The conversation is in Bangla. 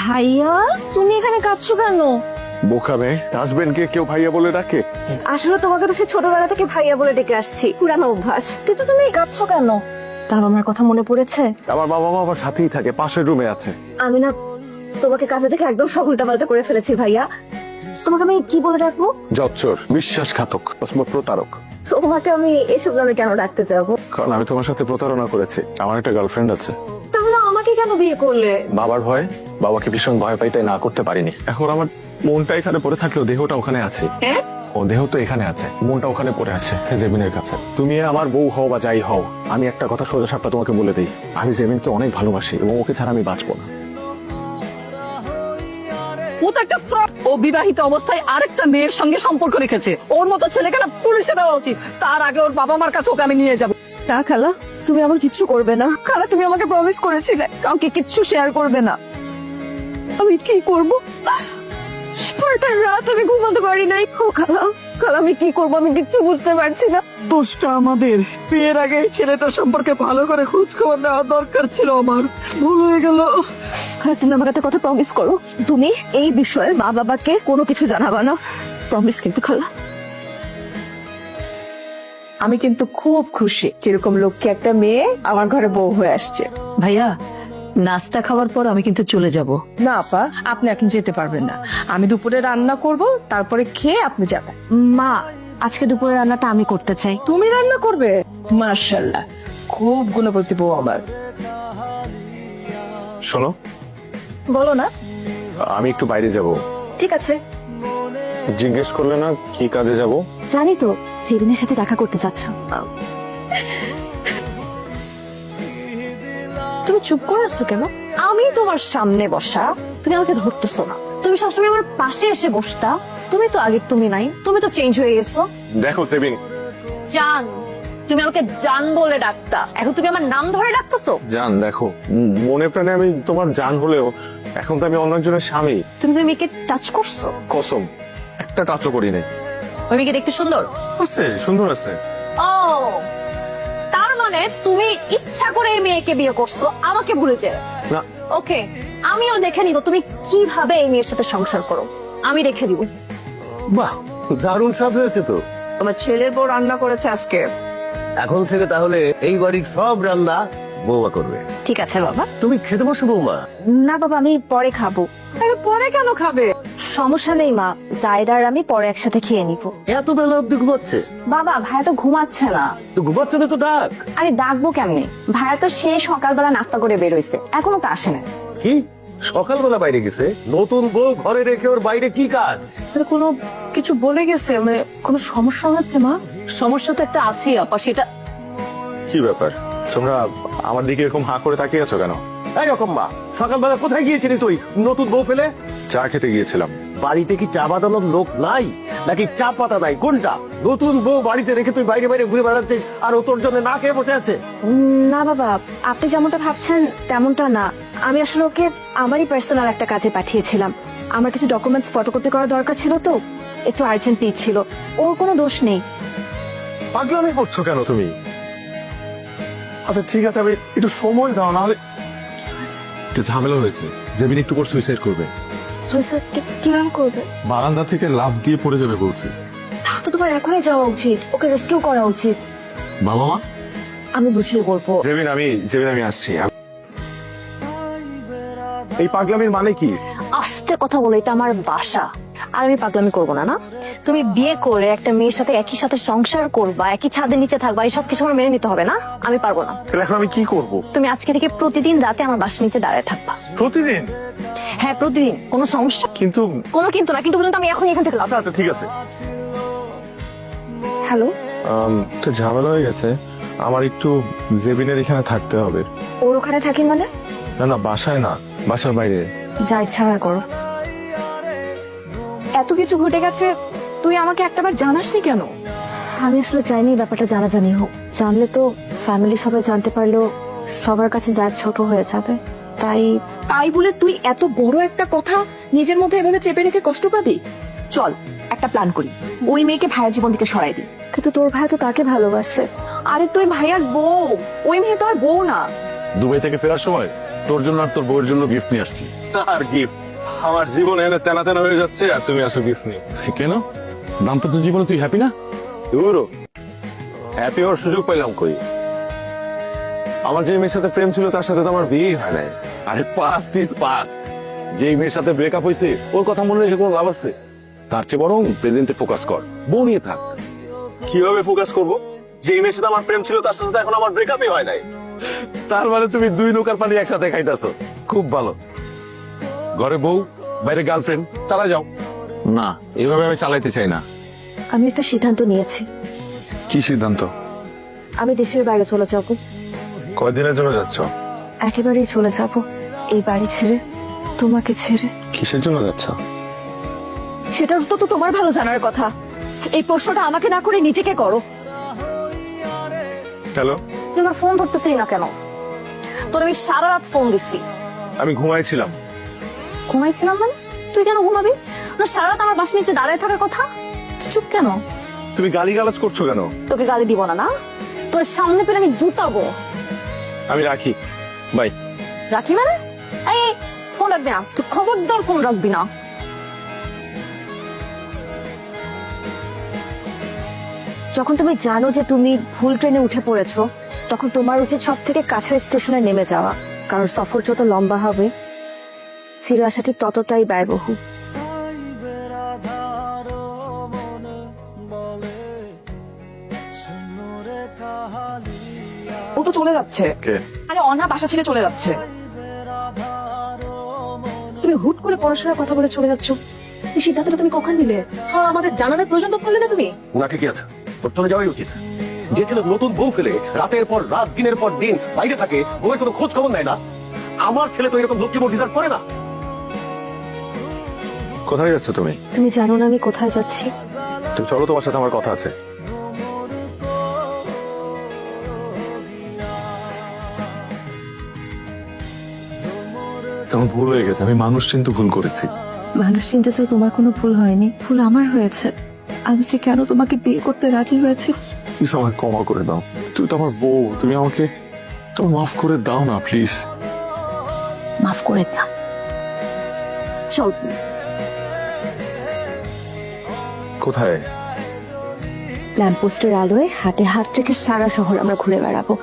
ভাইয়া তুমি এখানে কাঁদছো কেন? বোকা মেয়ে, হাজবেন্ডকে কেউ ভাইয়া বলে ডাকে? আসলে তোমাকে তো সে ছোটবেলা থেকে ভাইয়া বলে ডেকে আসছি, পুরানো অভ্যাস। কিন্তু তুমি কাঁদছো কেন? তার আমার কথা মনে পড়েছে? আমার বাবা মা আমার সাথেই থাকে, পাশের রুমে আছে। আমি না তোমাকে কাঁদতে থেকে একদম সব উল্টাপাল্টা করে ফেলেছি ভাইয়া। তোমাকে আমি কি বলে ডাকবো? জচ্চর, বিশ্বাসঘাতক, প্রতারক। তোমাকে আমি এসব নামে কেন ডাকতে যাবো? কারণ আমি তোমার সাথে প্রতারণা করেছি। আমার একটা গার্লফ্রেন্ড আছে। তাহলে আমাকে কেন বিয়ে করলে? বাবার ভয়, বাবাকে ভীষণ ভয় পাই, তাই না করতে পারিনি। এখন আমার মনটা এখানে পড়ে থাকলেও দেহটা ওখানে আছে। হ্যাঁ? ও দেহ তো এখানে আছে, মনটা ওখানে পড়ে আছে জেমিনের কাছে। তুমি আমার বউ হও বা যাই হও, আমি একটা কথা সোজা সাপটা তোমাকে বলে দিই, আমি জেমিনকে অনেক ভালোবাসি এবং ওকে ছাড়া আমি বাঁচবো না। ও তো একটা ফ্রড। ও বিবাহিত অবস্থায় আরেকটা মেয়ের সঙ্গে সম্পর্ক রেখেছে। ওর মতো ছেলেকে না পুলিশে দেওয়া উচিত। তার আগে ওর বাবা মার কাছে ওকে আমি নিয়ে যাবো। না খালা, তুমি আমার কিচ্ছু করবে না। খালা, তুমি আমাকে প্রমিস করেছিলে কাউকে কিচ্ছু শেয়ার করবে না। আমি কি করব? সারাটা রাত আমি ঘুমাতে পারি নাই। ও খালা, খালা আমি কি করব আমি কিচ্ছু বুঝতে পারছি না। দোষটা আমাদের। বিয়ের আগে এই ছেলেটার সম্পর্কে ভালো করে খোঁজ খবর নেওয়া দরকার ছিল আমার। ভুল হয়ে গেল। খালা, তুমি আমার একটা কথা প্রমিস করো, তুমি এই বিষয়ে মা বাবাকে কোনো কিছু জানাবা না। প্রমিস কিন্তু খালা। আমি কিন্তু খুব খুশি যেরকম লক্ষ্যে একটা মেয়ে আমার ঘরে বউ হয়ে আসছে। ভাইয়া, নাস্তা খাওয়ার পর আমি কিন্তু চলে যাব। না আপা, আপনি এখন যেতে পারবেন না। আমি দুপুরে রান্না করব, তারপরে খেয়ে আপনি যাবেন। মা, আজকে দুপুরে রান্নাটা আমি করতে চাই। তুমি রান্না করবে? মাশাআল্লাহ, খুব গুণবতী বউ আমার। শোনো, বলো না। আমি একটু বাইরে যাব। ঠিক আছে। জিজ্ঞেস করলে না কি কাজে যাব? জানি তো, জেবিনের সাথে দেখা করতে চাচ্ছ। তুমি চুপ করে আছো কেন? আমি তোমার সামনে বসা, তুমি আমাকে ধরতেছো না। তুমি সবসময় আমার পাশে এসে বসতা। তুমি তো আগে তুমি নাই, তুমি তো চেঞ্জ হয়ে গেছো। দেখো জেমিন, জান, তুমি আমাকে জান বলে ডাকতা, এখন তুমি আমার নাম ধরে ডাকতেছো। জান দেখো, মনে প্রাণে আমি তোমার জান হলেও এখন তো আমি অন্য একজনের স্বামী। তুমি তো মেয়েকে টাচ করছো। কসম, একটা টাচও করি নাই। ওই মেয়েকে দেখতে সুন্দর আছে, সুন্দর আছে। ও, তার মানে তুমি ইচ্ছা করে এই মেয়েকে বিয়ে করছো আমাকে ভুলে যেতে। না, ওকে, আমিও দেখে নিব তুমি কিভাবে এই মেয়ের সাথে সংসার করো। আমি দেখে দিব। বাহ, দারুণ স্বাদ হয়েছে তো। তোমার ছেলের বউ রান্না করেছে আজকে। এখন থেকে তাহলে এই বাড়ির সব রান্না বৌমা করবে। ঠিক আছে বাবা। তুমি খেতে বসো বৌমা। না বাবা, আমি পরে খাবো। আরে পরে কেন খাবে? সমস্যা নেই মা, জায়দা আর আমি পরে একসাথে খেয়ে নিব। এত বেলা অব্দি ঘুমাচ্ছে? বাবা, ভাইয়া তো ঘুমাচ্ছে না। তো ঘুমাচ্ছে না তো ডাক। আরে ডাকবো কেমনে? ভাইয়া তো সে সকালবেলা নাস্তা করে বের হইছে, এখনো তো আসে না। কি সকালবেলা বাইরে গেছে? নতুন বউ ঘরে রেখে ওর বাইরে কি কাজ? কোনো কিছু বলে গেছে, মানে কোনো সমস্যা হচ্ছে মা? সমস্যা তো একটা আছেই আপা, সেটা কি ব্যাপার? তোমরা আমার দিকে এরকম হাঁ করে তাকিয়ে আছো কেন? এইরকম মা, সকালবেলা কোথায় গিয়েছিলি তুই নতুন বউ ফেলে? চা খেতে গিয়েছিলাম। বাড়িতে কি চা বাঁধানোর লোক নাই নাকি চা পাতা নাই? কোনটা? নতুন বউ বাড়িতে রেখে তুই বাইরে বাইরে ঘুরে বেড়াচ্ছিস আর ও তোর জন্য না খেয়ে বসে আছে? না বাবা, আপনি যেমনটা ভাবছেন তেমনটা না। আমি আসলে ওকে আমারই পার্সোনাল একটা কাজে পাঠিয়েছিলাম। আমার কিছু ডকুমেন্টস ফটোকপি করা দরকার ছিল, তো একটু আর্জেন্ট ছিল। ওর কোনো দোষ নেই। পাগলামি করছো কেন তুমি? আচ্ছা ঠিক আছে, আমি একটু সময় দাও, নাহলে একটু ঝামেলা হয়েছে। জেমিন একটু পর সুইসাইড করবে। সুইসাইড কিভাবে করবে? বারান্দা থেকে লাফ দিয়ে পড়ে যাবে বলছে। তো তোমার এখনই যাওয়া উচিত, ওকে রেস্কিউ করা উচিত। বাবা মা, আমি বুঝিয়ে বলবো। জেমিন আমি আসছি। এই পাগলামির মানে কি? আস্তে কথা বলে, এটা আমার বাসা। আর আমি পাগলামি করবো না। না, তুমি বিয়ে করে একটা মেয়ের সাথে একই সাথে সংসার করবা, একই ছাদের নিচে থাকবা, এই সব কিছু আমার মেনে নিতে হবে না। আমি পারবো না। তাহলে এখন আমি কি করব? তুমি আজকে থেকে প্রতিদিন রাতে আমার বাসার নিচে দাঁড়ায় থাকবা। প্রতিদিন? হ্যাঁ প্রতিদিন, কোনো সমস্যা? কিন্তু কোনো কিন্তু না, কিন্তু পর্যন্ত আমি এখন এখান থেকে আচ্ছা ঠিক আছে। হ্যালো, তো ঝামেলা হয়ে গেছে, আমার একটু জেবিনের এখানে থাকতে হবে। ওর ওখানে থাকি মানে? না বাসায় না, বাসার বাইরে। যা ইচ্ছা হয় করো। এত কিছু ঘটে গেছে, তুই আমাকে একটাবার জানাসনি কেন? আমি আসলে চাইনি ব্যাপারটা জানাজানি হোক। জানলে তো ফ্যামিলি সবাই জানতে পারলেও সবার কাছে যা ছোট হয়ে যাবে। তাই বলে তুই এত বড় একটা কথা নিজের মধ্যে এভাবে চেপে রেখে কষ্ট পাবি? চল একটা প্ল্যান করি, ওই মেয়েকে ভাইয়ের জীবন থেকে সরাই দিই। কিন্তু তোর ভাই তো তাকে ভালোবাসে। আরে তুই ভাইয়ার বউ, ওই মেয়ে তো আর বউ না। দুবাই থেকে ফেরার সময় তোর জন্য আর তোর বউয়ের জন্য গিফট নিয়ে আসছি। তার গিফট আমার জীবনে এনে তেনা তেনা হয়ে যাচ্ছে, আর তুমি আসো গিফট নিয়ে। কেন? দাম্পত্য জীবনে তুই হ্যাপি না? হ্যাপি হওয়ার সুযোগ পাইলাম কই? আমার যে মেয়ের সাথে প্রেম ছিল তার সাথে তো আমার বিয়ে হয় নাই। আরে পাস্ট ইজ পাস্ট। যে মেয়ের সাথে ব্রেকআপ হয়েছে ওর কথা মনে রেখে কোনো লাভ আছে? তার চেয়ে বরং প্রেজেন্টে ফোকাস কর, বউ নিয়ে থাক। কিভাবে ফোকাস করব? যে মেয়ের সাথে আমার প্রেম ছিল তার সাথে তো এখন আমার ব্রেকআপই হয় নাই। তার মানে তুমি দুই নৌকার পানি একসাথে খাইতেছো। খুব ভালো। ঘরে বউ, বাইরে গার্লফ্রেন্ড, চালা যাও। না, এভাবে আমি চালাইতে চাই না। আমি একটা সিদ্ধান্ত নিয়েছি, কি সিদ্ধান্ত? আমি দেশের বাইরে চলে যাব। কয়দিনের জন্য যাচ্ছ? একেবারেই চলে যাব, এই বাড়ি ছেড়ে, তোমাকে ছেড়ে। কিসের জন্য যাচ্ছ? সেটার তো তোমার ভালো জানার কথা। এই প্রশ্নটা আমাকে না করে নিজেকে করো। হ্যালো, তুই আমার ফোন ধরতেছিস না কেন? তোর আমি সারা রাত ফোন দিচ্ছি। আমি ঘুমাইছিলাম। ঘুমাইছিলাম মানে? তুই কেন ঘুমাবি? না, সারা রাত আমার বাসার নিচে দাঁড়ায় থাকার কথা। তুই চুপ কেন? তুমি গালিগালাজ করছো কেন? তোকে গালি দিব না, না? তোর সামনে পেলে আমি জুতাবো। আমি রাখি, বাই। রাখি মানে? এই ফোন রাখবি না, তুই খবরদার ফোন রাখবি না। যখন তুমি জানো যে তুমি ভুল ট্রেনে উঠে পড়েছো, তখন তোমার উচিত সব থেকে কাছের স্টেশনে নেমে যাওয়া। কারণ সফর যত লম্বা হবে, ফিরে আসা ঠিক ততটাই ব্যয়বহুল। ও তো চলে যাচ্ছে। কে? আরে অনা বাসা ছেড়ে চলে যাচ্ছে। তুমি হুট করে পড়াশোনার কথা বলে চলে যাচ্ছ, এই সিদ্ধান্তটা তুমি কখন নিলে? হ্যাঁ, আমাদের জানানোর প্রয়োজন তো করলে না তুমি। না, ঠিকই আছে, তোর চলে যাওয়াই উচিত। যে ছেলে নতুন বউ ফেলে রাতের পর রাত, দিনের পর দিন বাইরে থাকে, বউয়ের কোনো খোঁজ খবর নেয় না, আমার ছেলে তো এরকম লক্ষ্মী বউ ডিজার্ভ করে না। কোথায় যাচ্ছ তুমি? তুমি জানো না আমি কোথায় যাচ্ছি? তুমি চলো, তোমার সাথে আমার কথা আছে। তেমন ভুল হয়ে গেছে, আমি মানুষ চিনতে ভুল করেছি। মানুষ চিনতে তো তোমার কোনো ভুল হয়নি, ভুল আমার হয়েছে। আমি যে কেন তোমাকে বিয়ে করতে রাজি হয়েছি। প্লিজ আমাকে ক্ষমা করে দাও। তুমি তো আমার বউ, তুমি আমাকে তোমার মাফ করে দাও না প্লিজ। মাফ করে দাও। চল। কোথায়? ল্যাম্পপোস্টের আলোয় হাতে হাত রেখে সারা শহর আমরা ঘুরে বেড়াবো।